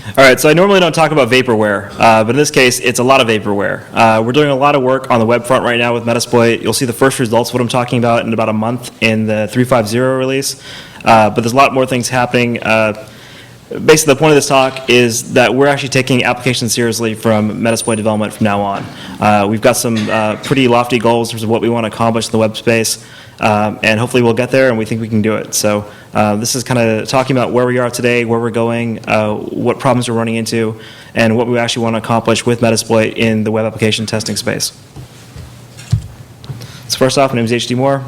All right, so I normally don't talk about vaporware, but in this case, it's a lot of vaporware. We're doing a lot of work on the web front right now with Metasploit. You'll see the first results of what I'm talking about in about a month in the 3.5.0 release, but there's a lot more things happening. Basically, the point of this talk is that we're actually taking applications seriously from Metasploit development from now on. We've got some pretty lofty goals in terms of what we want to accomplish in the web space, and hopefully we'll get there, and we think we can do it. So this is kind of talking about where we are today, where we're going, what problems we're running into, and what we actually want to accomplish with Metasploit in the web application testing space. So first off, my name is H.D. Moore.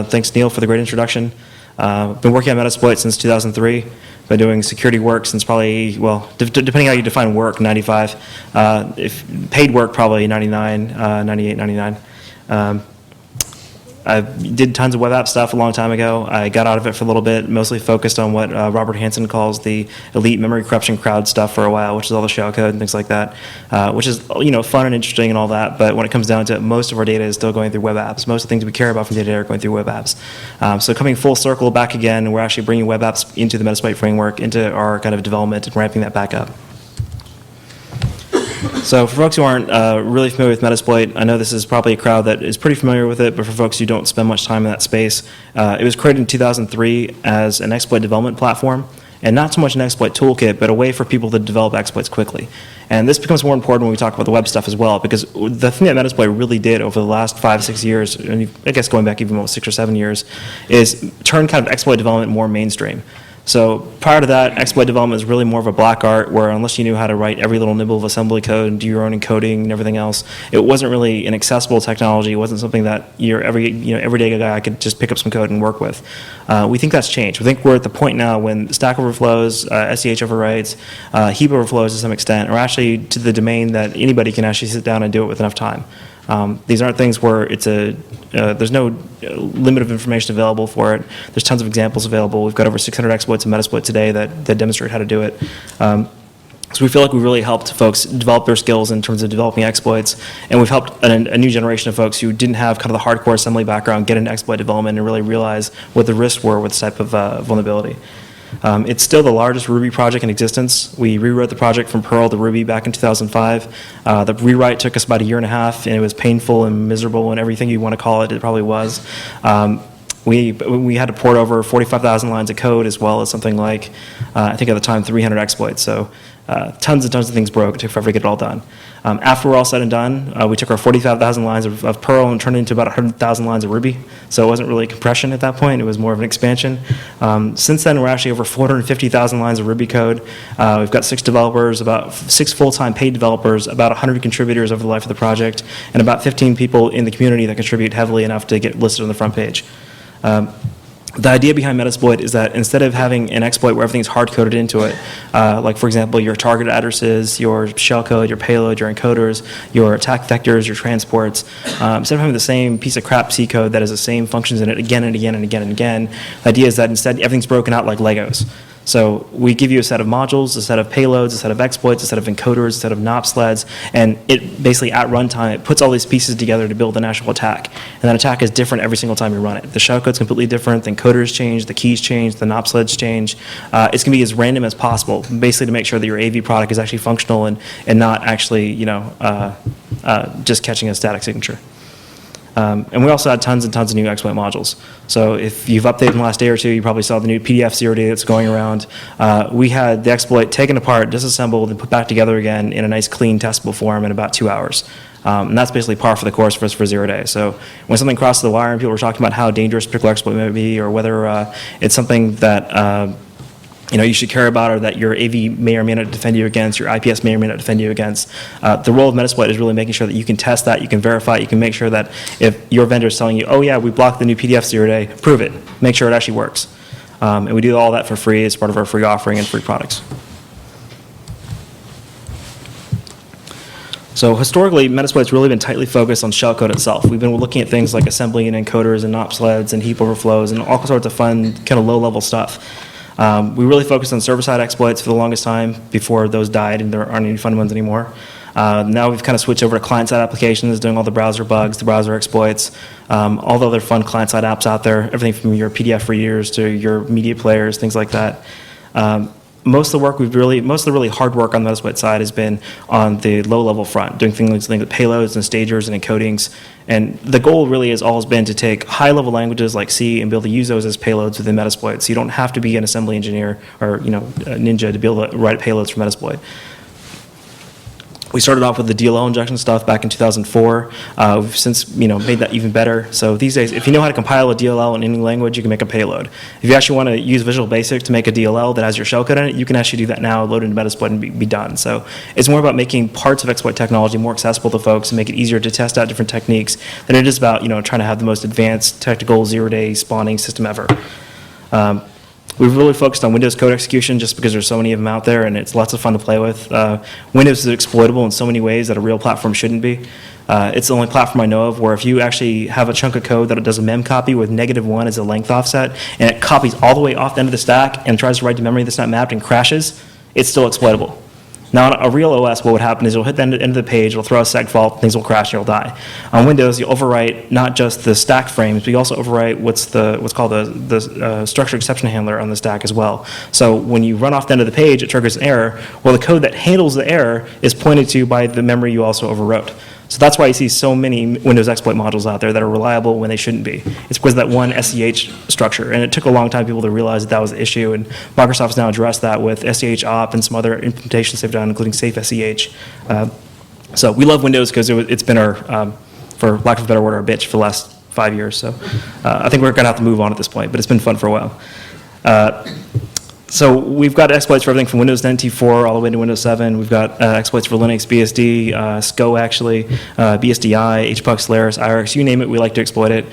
Thanks, Neil, for the great introduction. I've been working on Metasploit since 2003. Been doing security work since probably, well, depending how you define work, 95. If paid work, probably 99, 98, 99. I did tons of web app stuff a long time ago. I got out of it for a little bit, mostly focused on what Robert Hansen calls the elite memory corruption crowd stuff for a while, which is all the shellcode and things like that, which is fun and interesting and all that. But when it comes down to it, most of our data is still going through web apps. Most of the things we care about from data are going through web apps. So coming full circle back again, we're actually bringing web apps into the Metasploit framework, into our kind of development and ramping that back up. So for folks who aren't really familiar with Metasploit, I know this is probably a crowd that is pretty familiar with it, but for folks who don't spend much time in that space, it was created in 2003 as an exploit development platform, and not so much an exploit toolkit, but a way for people to develop exploits quickly. And this becomes more important when we talk about the web stuff as well, because the thing that Metasploit really did over the last 5-6 years, and I guess going back even almost 6 or 7 years, is turn kind of exploit development more mainstream. So prior to that, exploit development was really more of a black art where unless you knew how to write every little nibble of assembly code and do your own encoding and everything else, it wasn't really an accessible technology. It wasn't something that your everyday guy could just pick up some code and work with. We think that's changed. We think we're at the point now when Stack Overflows, SEH overwrites, heap overflows to some extent are actually to the domain that anybody can actually sit down and do it with enough time. These aren't things where there's no limit of information available for it. There's tons of examples available. We've got over 600 exploits in Metasploit today that demonstrate how to do it. So we feel like we really helped folks develop their skills in terms of developing exploits, and we've helped a new generation of folks who didn't have kind of the hardcore assembly background get into exploit development and really realize what the risks were with this type of vulnerability. It's still the largest Ruby project in existence. We rewrote the project from Perl to Ruby back in 2005. The rewrite took us about a year and a half, and it was painful and miserable and everything you want to call it, it probably was. We had to port over 45,000 lines of code as well as something like, I think at the time, 300 exploits. So tons and tons of things broke. It took forever to get it all done. After we're all said and done, we took our 45,000 lines of Perl and turned it into about 100,000 lines of Ruby. So it wasn't really compression at that point. It was more of an expansion. Since then, we're actually over 450,000 lines of Ruby code. We've got 6 developers, about 6 full-time paid developers, about 100 contributors over the life of the project, and about 15 people in the community that contribute heavily enough to get listed on the front page. The idea behind Metasploit is that instead of having an exploit where everything's hard-coded into it, like for example your target addresses, your shellcode, your payload, your encoders, your attack vectors, your transports, instead of having the same piece of crap C code that has the same functions in it again and again and again and again, the idea is that instead everything's broken out like Legos. So we give you a set of modules, a set of payloads, a set of exploits, a set of encoders, a set of NOP sleds, and it basically at runtime, it puts all these pieces together to build an actual attack. And that attack is different every single time you run it. The shellcode's completely different, the encoders change, the keys change, the NOP sleds change. It's going to be as random as possible, basically to make sure that your AV product is actually functional and not actually, just catching a static signature. And we also had tons and tons of new exploit modules. So if you've updated in the last day or two, you probably saw the new PDF 0D that's going around. We had the exploit taken apart, disassembled, and put back together again in a nice, clean, testable form in about 2 hours. And that's basically par for the course for us for 0 day. So when something crosses the wire and people are talking about how dangerous a particular exploit may be, or whether it's something that you should care about, or that your AV may or may not defend you against, your IPS may or may not defend you against. The role of Metasploit is really making sure that you can test that, you can verify it, you can make sure that if your vendor is telling you, oh yeah, we blocked the new PDF 0 day, prove it, make sure it actually works. And we do all that for free as part of our free offering and free products. So historically, Metasploit's really been tightly focused on shellcode itself. We've been looking at things like assembly and encoders and NOP sleds and heap overflows and all sorts of fun, kind of low-level stuff. We really focused on server-side exploits for the longest time before those died and there aren't any fun ones anymore. Now we've kind of switched over to client-side applications, doing all the browser bugs, the browser exploits, all the other fun client-side apps out there, everything from your PDF readers to your media players, things like that. most of the really hard work on the Metasploit side has been on the low-level front, doing things like payloads and stagers and encodings. And the goal really has always been to take high-level languages like C and be able to use those as payloads within Metasploit. So you don't have to be an assembly engineer or a ninja to be able to write payloads for Metasploit. We started off with the DLL injection stuff back in 2004. We've since made that even better. So these days, if you know how to compile a DLL in any language, you can make a payload. If you actually want to use Visual Basic to make a DLL that has your shellcode in it, you can actually do that now, load into Metasploit, and be done. So it's more about making parts of exploit technology more accessible to folks and make it easier to test out different techniques than it is about trying to have the most advanced technical zero-day spawning system ever. We've really focused on Windows code execution just because there's so many of them out there and it's lots of fun to play with. Windows is exploitable in so many ways that a real platform shouldn't be. It's the only platform I know of where if you actually have a chunk of code that it does a mem copy with -1 as a length offset and it copies all the way off the end of the stack and tries to write to memory that's not mapped and crashes, it's still exploitable. Now, on a real OS, what would happen is it'll hit the end of the page, it'll throw a seg fault, things will crash, and you'll die. On Windows, you overwrite not just the stack frames, but you also overwrite what's called the structure exception handler on the stack as well. So when you run off the end of the page, it triggers an error. Well, the code that handles the error is pointed to by the memory you also overwrote. So that's why you see so many Windows exploit modules out there that are reliable when they shouldn't be. It's because of that one SEH structure, and it took a long time for people to realize that was the issue, and Microsoft has now addressed that with SEH op and some other implementations they've done, including Safe SEH. So we love Windows because it's been our, for lack of a better word, our bitch for the last 5 years. So I think we're going to have to move on at this point, but it's been fun for a while. So we've got exploits for everything from Windows NT4 all the way to Windows 7. We've got exploits for Linux, BSD, SCO actually, BSDI, HPUC, Solaris, IRX, you name it, we like to exploit it.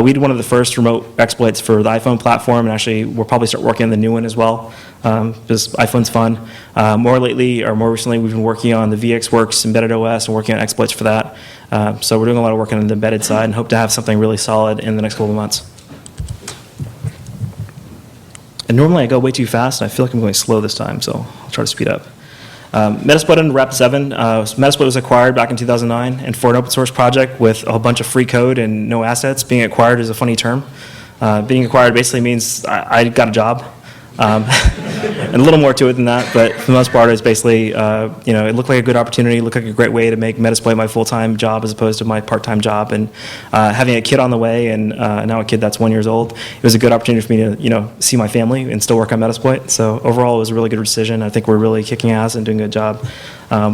We did one of the first remote exploits for the iPhone platform, and actually we'll probably start working on the new one as well, because iPhone's fun. More recently, we've been working on the VxWorks embedded OS and working on exploits for that. So we're doing a lot of work on the embedded side and hope to have something really solid in the next couple of months. And normally I go way too fast, and I feel like I'm going slow this time, so I'll try to speed up. Metasploit under Wrap 7. Metasploit was acquired back in 2009, and for an open source project with a bunch of free code and no assets, being acquired is a funny term. Being acquired basically means I got a job. And a little more to it than that, but for the most part, it's basically, it looked like a good opportunity, looked like a great way to make Metasploit my full-time job as opposed to my part-time job, and having a kid on the way, and now a kid that's 1 year old, it was a good opportunity for me to, see my family and still work on Metasploit. So overall, it was a really good decision. I think we're really kicking ass and doing a good job.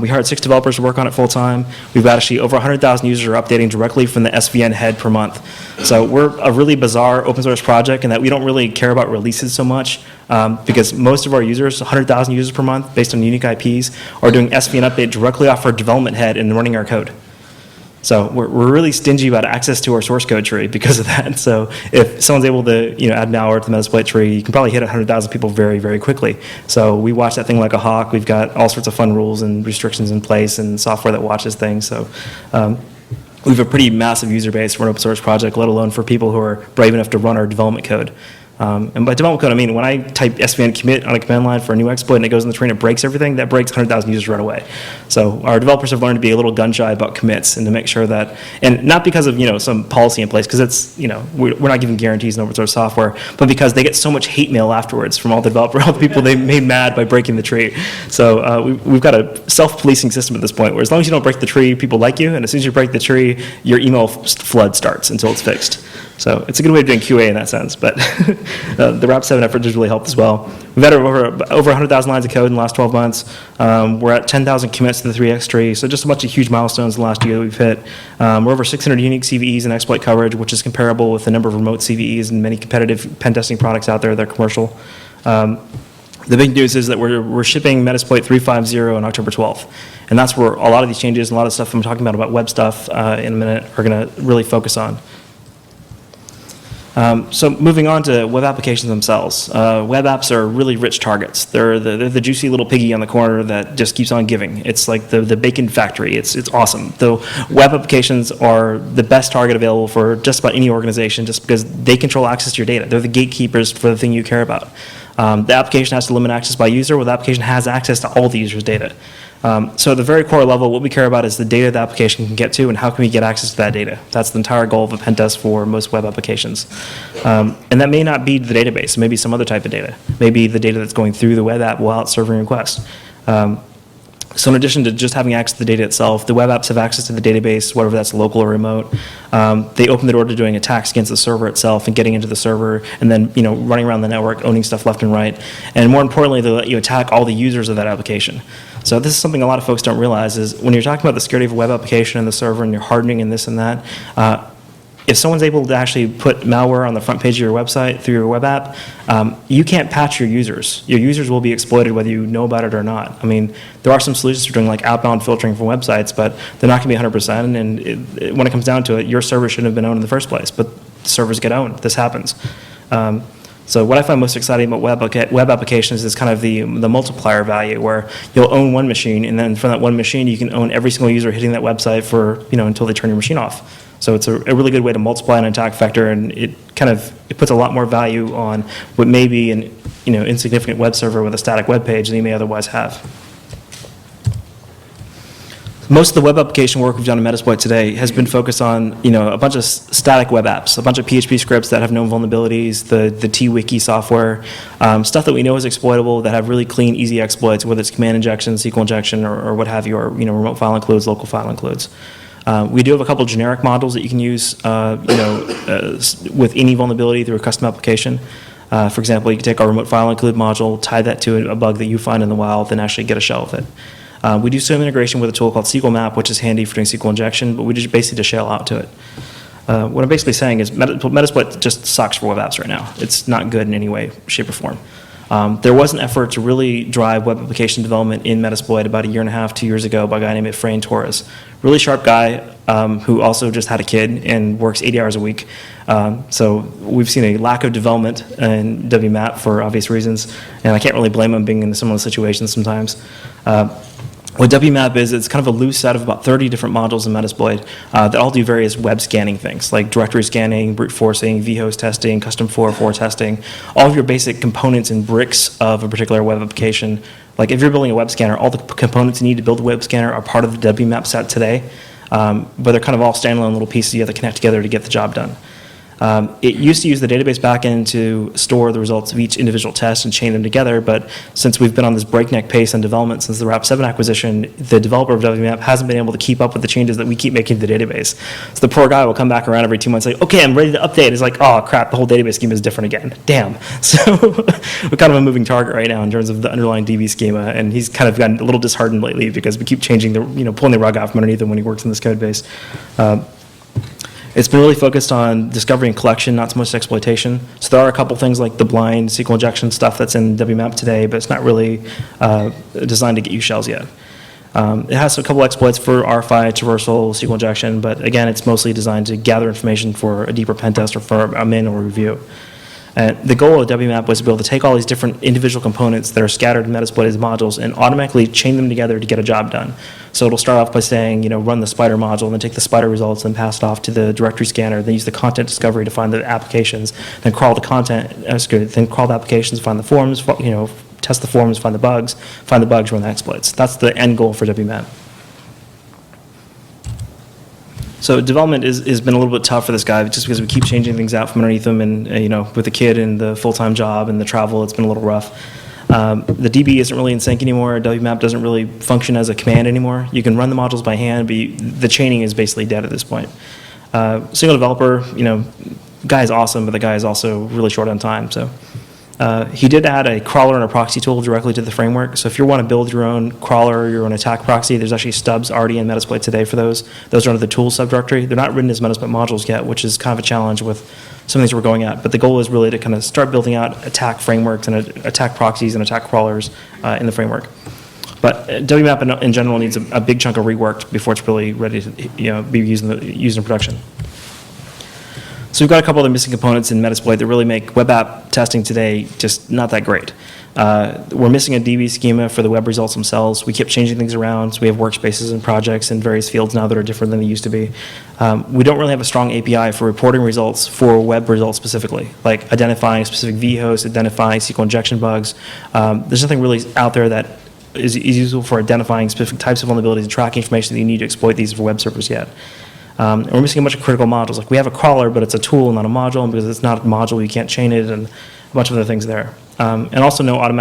We hired 6 developers to work on it full-time. We've got actually over 100,000 users are updating directly from the SVN head per month. So we're a really bizarre open source project in that we don't really care about releases so much, because most of our users, 100,000 users per month based on unique IPs, are doing SVN update directly off our development head and running our code. So we're really stingy about access to our source code tree because of that. So if someone's able to add malware to the Metasploit tree, you can probably hit 100,000 people very, very quickly. So we watch that thing like a hawk. We've got all sorts of fun rules and restrictions in place and software that watches things. So we have a pretty massive user base for an open source project, let alone for people who are brave enough to run our development code. And by development code, I mean when I type SVN commit on a command line for a new exploit and it goes in the tree and it breaks everything, that breaks 100,000 users right away. So our developers have learned to be a little gun shy about commits and to make sure that, and not because of some policy in place, because it's we're not giving guarantees in open source software, but because they get so much hate mail afterwards from all the developers, all the people they made mad by breaking the tree. So we've got a self-policing system at this point where as long as you don't break the tree, people like you, and as soon as you break the tree, your email flood starts until it's fixed. So it's a good way of doing QA in that sense, but the Wrap 7 effort has really helped as well. We've had over 100,000 lines of code in the last 12 months. We're at 10,000 commits to the 3x tree, so just a bunch of huge milestones in the last year that we've hit. We're over 600 unique CVEs and exploit coverage, which is comparable with the number of remote CVEs and many competitive pen testing products out there that are commercial. The big news is that we're shipping Metasploit 3.5.0 on October 12th, and that's where a lot of these changes and a lot of stuff I'm talking about web stuff in a minute are going to really focus on. So moving on to web applications themselves. Web apps are really rich targets. They're the juicy little piggy on the corner that just keeps on giving. It's like the bacon factory. It's awesome. Though web applications are the best target available for just about any organization just because they control access to your data. They're the gatekeepers for the thing you care about. The application has to limit access by user, well, the application has access to all the user's data. So at the very core level, what we care about is the data the application can get to and how can we get access to that data. That's the entire goal of a pen test for most web applications. And that may not be the database, it may be some other type of data. Maybe the data that's going through the web app while it's serving requests. So in addition to just having access to the data itself, the web apps have access to the database, whether that's local or remote. They open the door to doing attacks against the server itself and getting into the server and then running around the network, owning stuff left and right. And more importantly, they let you attack all the users of that application. So this is something a lot of folks don't realize is when you're talking about the security of a web application and the server and you're hardening and this and that, if someone's able to actually put malware on the front page of your website through your web app, you can't patch your users. Your users will be exploited whether you know about it or not. I mean, there are some solutions for doing like outbound filtering for websites, but they're not going to be 100%. And when it comes down to it, your server shouldn't have been owned in the first place, but servers get owned. This happens. So what I find most exciting about web applications is kind of the multiplier value, where you'll own one machine, and then from that one machine, you can own every single user hitting that website for until they turn your machine off. So it's a really good way to multiply an attack vector, and it puts a lot more value on what may be an insignificant web server with a static web page than you may otherwise have. Most of the web application work we've done in Metasploit today has been focused on a bunch of static web apps, a bunch of PHP scripts that have known vulnerabilities, the T-Wiki software, stuff that we know is exploitable that have really clean, easy exploits, whether it's command injection, SQL injection, or what have you, or remote file includes, local file includes. We do have a couple generic modules that you can use, with any vulnerability through a custom application. For example, you can take our remote file include module, tie that to a bug that you find in the wild, and actually get a shell with it. We do some integration with a tool called wmap, which is handy for doing SQL injection, but we just basically shell out to it. What I'm basically saying is Metasploit just sucks for web apps right now. It's not good in any way, shape, or form. There was an effort to really drive web application development in Metasploit about 1.5 years, 2 years ago by a guy named Efrain Torres. Really sharp guy who also just had a kid and works 80 hours a week. So we've seen a lack of development in wmap for obvious reasons, and I can't really blame him being in similar situations sometimes. What wmap is, it's kind of a loose set of about 30 different modules in Metasploit that all do various web scanning things, like directory scanning, brute forcing, vhost testing, custom 404 testing, all of your basic components and bricks of a particular web application. Like if you're building a web scanner, all the components you need to build a web scanner are part of the wmap set today, but they're kind of all standalone little pieces you have to connect together to get the job done. It used to use the database backend to store the results of each individual test and chain them together, but since we've been on this breakneck pace on development since the Rap7 acquisition, the developer of wmap hasn't been able to keep up with the changes that we keep making to the database. So the poor guy will come back around every 2 months and say, okay, I'm ready to update. It's like, oh crap, the whole database schema is different again. Damn. So we're kind of a moving target right now in terms of the underlying DB schema, and he's kind of gotten a little disheartened lately because we keep changing pulling the rug out from underneath him when he works in this code base. It's been really focused on discovery and collection, not so much exploitation. So there are a couple things like the blind SQL injection stuff that's in wmap today, but it's not really designed to get you shells yet. It has a couple exploits for RFI, traversal, SQL injection, but again, it's mostly designed to gather information for a deeper pen test or for a manual review. And the goal of wmap was to be able to take all these different individual components that are scattered in Metasploit as modules and automatically chain them together to get a job done. So it'll start off by saying, run the spider module, and then take the spider results and pass it off to the directory scanner, then use the content discovery to find the applications, then crawl the then crawl the applications, find the forms, test the forms, find the bugs, run the exploits. That's the end goal for wmap. So development has been a little bit tough for this guy just because we keep changing things out from underneath him, and with the kid and the full-time job and the travel, it's been a little rough. The DB isn't really in sync anymore. wmap doesn't really function as a command anymore. You can run the modules by hand, but the chaining is basically dead at this point. Single developer, guy is awesome, but the guy is also really short on time. So he did add a crawler and a proxy tool directly to the framework. So if you want to build your own crawler or your own attack proxy, there's actually stubs already in Metasploit today for those. Those are under the tools subdirectory. They're not written as Metasploit modules yet, which is kind of a challenge with some things we're going at. But the goal is really to kind of start building out attack frameworks and attack proxies and attack crawlers in the framework. But wmap in general needs a big chunk of rework before it's really ready to be used in production. So we've got a couple of missing components in Metasploit that really make web app testing today just not that great. We're missing a DB schema for the web results themselves. We kept changing things around, so we have workspaces and projects in various fields now that are different than they used to be. We don't really have a strong API for reporting results for web results specifically, like identifying specific vhosts, identifying SQL injection bugs. There's nothing really out there that is useful for identifying specific types of vulnerabilities and tracking information that you need to exploit these for web servers yet. And we're missing a bunch of critical modules. Like we have a crawler, but it's a tool, not a module, and because it's not a module, you can't chain it, and a bunch of other things there. And also no automatic